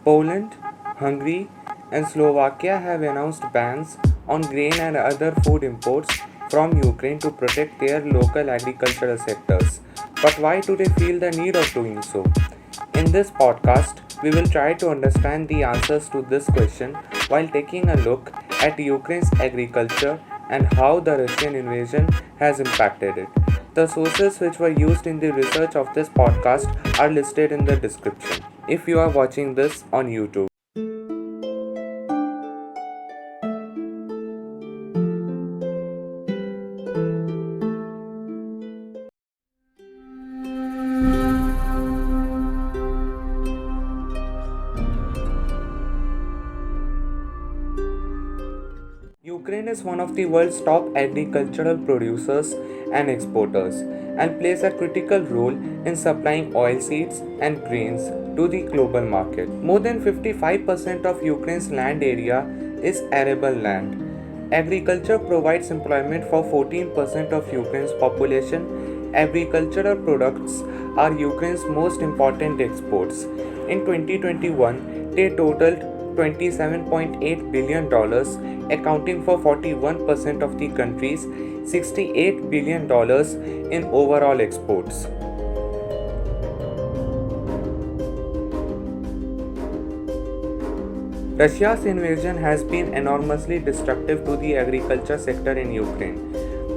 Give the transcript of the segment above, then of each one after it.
Poland, Hungary, and Slovakia have announced bans on grain and other food imports from Ukraine to protect their local agricultural sectors. But why do they feel the need of doing so? In this podcast, we will try to understand the answers to this question while taking a look at Ukraine's agriculture and how the Russian invasion has impacted it. The sources which were used in the research of this podcast are listed in the description if you are watching this on YouTube. Ukraine is one of the world's top agricultural producers and exporters and plays a critical role in supplying oilseeds and grains to the global market. More than 55% of Ukraine's land area is arable land. Agriculture provides employment for 14% of Ukraine's population. Agricultural products are Ukraine's most important exports. In 2021, they totaled $27.8 billion, accounting for 41% of the country's $68 billion in overall exports. Russia's invasion has been enormously destructive to the agriculture sector in Ukraine.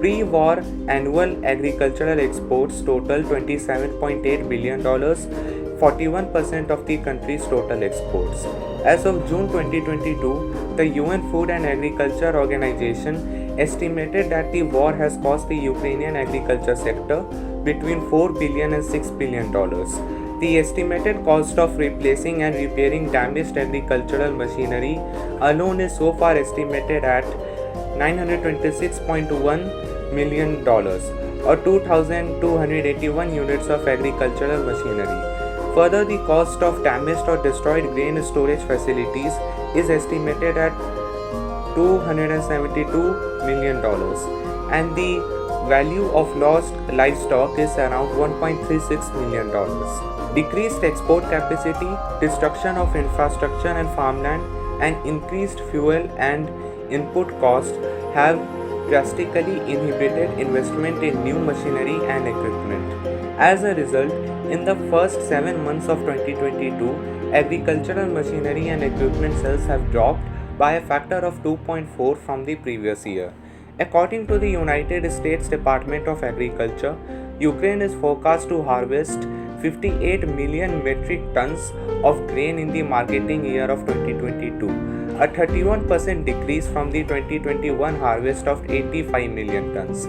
Pre-war annual agricultural exports total $27.8 billion, 41% of the country's total exports. As of June 2022, the UN Food and Agriculture Organization estimated that the war has cost the Ukrainian agriculture sector between $4 billion and $6 billion. The estimated cost of replacing and repairing damaged agricultural machinery alone is so far estimated at $926.1 million or 2,281 units of agricultural machinery. Further, the cost of damaged or destroyed grain storage facilities is estimated at $272 million, and the value of lost livestock is around $1.36 million. Decreased export capacity, destruction of infrastructure and farmland, and increased fuel and input costs have drastically inhibited investment in new machinery and equipment. As a result, in the first 7 months of 2022, agricultural machinery and equipment sales have dropped by a factor of 2.4 from the previous year. According to the United States Department of Agriculture, Ukraine is forecast to harvest 58 million metric tons of grain in the marketing year of 2022, a 31% decrease from the 2021 harvest of 85 million tons.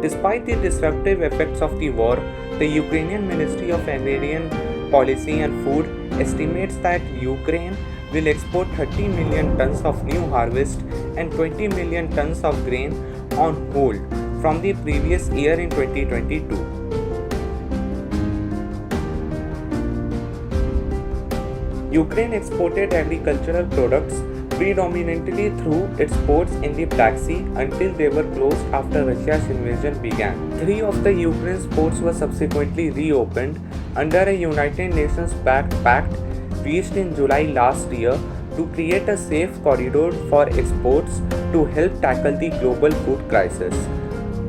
Despite the disruptive effects of the war, the Ukrainian Ministry of Agrarian Policy and Food estimates that Ukraine will export 30 million tons of new harvest and 20 million tons of grain on hold from the previous year in 2022. Ukraine exported agricultural products predominantly through its ports in the Black Sea until they were closed after Russia's invasion began. 3 of the Ukraine's ports were subsequently reopened under a United Nations-backed pact reached in July last year to create a safe corridor for exports to help tackle the global food crisis.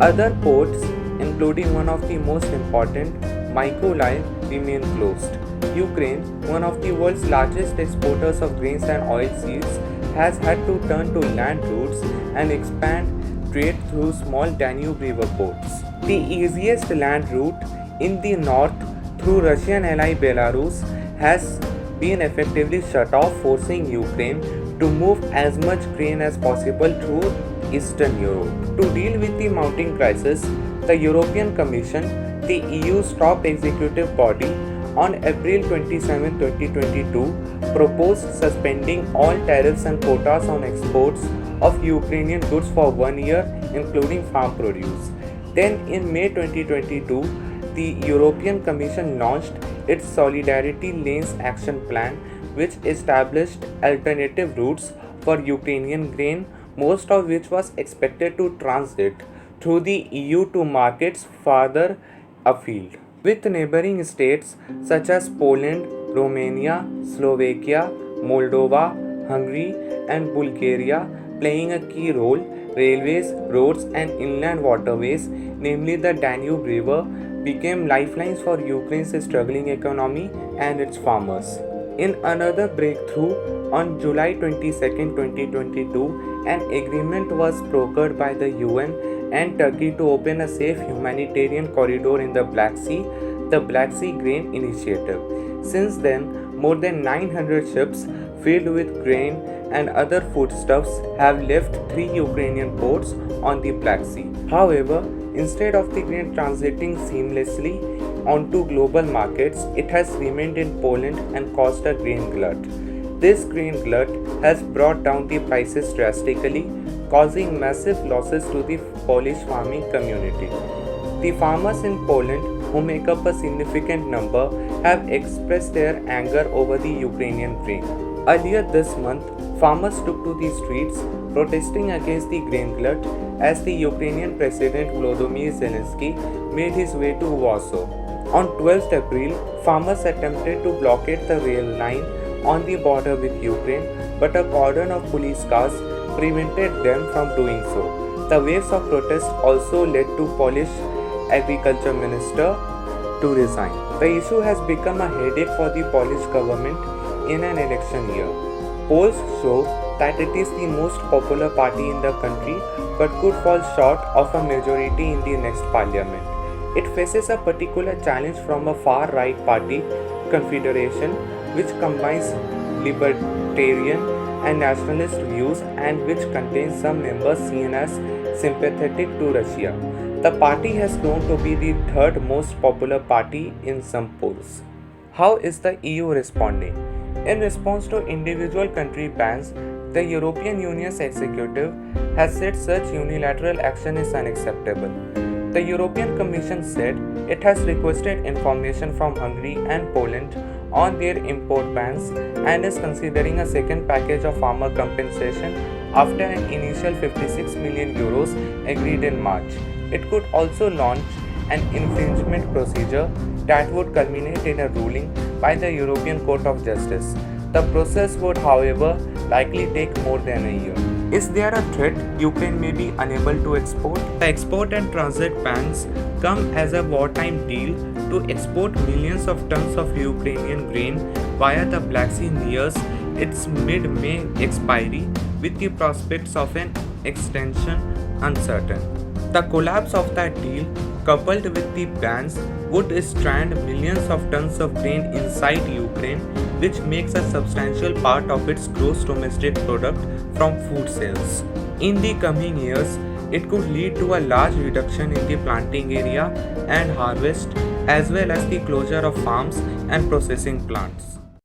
Other ports, including one of the most important, Mykolaiv, remain closed. Ukraine, one of the world's largest exporters of grains and oilseeds, has had to turn to land routes and expand trade through small Danube River ports. The easiest land route in the north through Russian ally Belarus has been effectively shut off, forcing Ukraine to move as much grain as possible through Eastern Europe. To deal with the mounting crisis, the European Commission, the EU's top executive body, on April 27, 2022, proposed suspending all tariffs and quotas on exports of Ukrainian goods for 1 year, including farm produce. Then, in May 2022, the European Commission launched its Solidarity Lanes Action Plan, which established alternative routes for Ukrainian grain, most of which was expected to transit through the EU to markets farther afield. With neighboring states such as Poland, Romania, Slovakia, Moldova, Hungary, and Bulgaria playing a key role. Railways, roads, and inland waterways, namely the Danube River, became lifelines for Ukraine's struggling economy and its farmers. In another breakthrough, on July 22, 2022, an agreement was brokered by the UN and Turkey to open a safe humanitarian corridor in the Black Sea, the Black Sea Grain Initiative. Since then, more than 900 ships filled with grain and other foodstuffs have left 3 Ukrainian ports on the Black Sea. However, instead of the grain transiting seamlessly onto global markets, it has remained in Poland and caused a grain glut. This grain glut has brought down the prices drastically, causing massive losses to the Polish farming community. The farmers in Poland, who make up a significant number, have expressed their anger over the Ukrainian grain. Earlier this month, farmers took to the streets protesting against the grain glut as the Ukrainian President Volodymyr Zelensky made his way to Warsaw. On 12th April, farmers attempted to blockade the rail line on the border with Ukraine, but a cordon of police cars prevented them from doing so. The waves of protest also led to Polish Agriculture Minister to resign. The issue has become a headache for the Polish government in an election year. Polls show that it is the most popular party in the country but could fall short of a majority in the next parliament. It faces a particular challenge from a far-right party, Confederation, which combines libertarian and nationalist views and which contains some members seen as sympathetic to Russia. The party has grown to be the third most popular party in some polls. How is the EU responding? In response to individual country bans, the European Union's executive has said such unilateral action is unacceptable. The European Commission said it has requested information from Hungary and Poland on their import bans and is considering a second package of farmer compensation after an initial 56 million euros agreed in March. It could also launch an infringement procedure that would culminate in a ruling by the European Court of Justice. The process would, however, likely take more than a year. Is there a threat Ukraine may be unable to export? The export and transit bans come as a wartime deal to export millions of tons of Ukrainian grain via the Black Sea nears its mid-May expiry, with the prospects of an extension uncertain. The collapse of that deal, coupled with the bans, would strand millions of tons of grain inside Ukraine, which makes a substantial part of its gross domestic product from food sales. In the coming years, it could lead to a large reduction in the planting area and harvest, as well as the closure of farms and processing plants.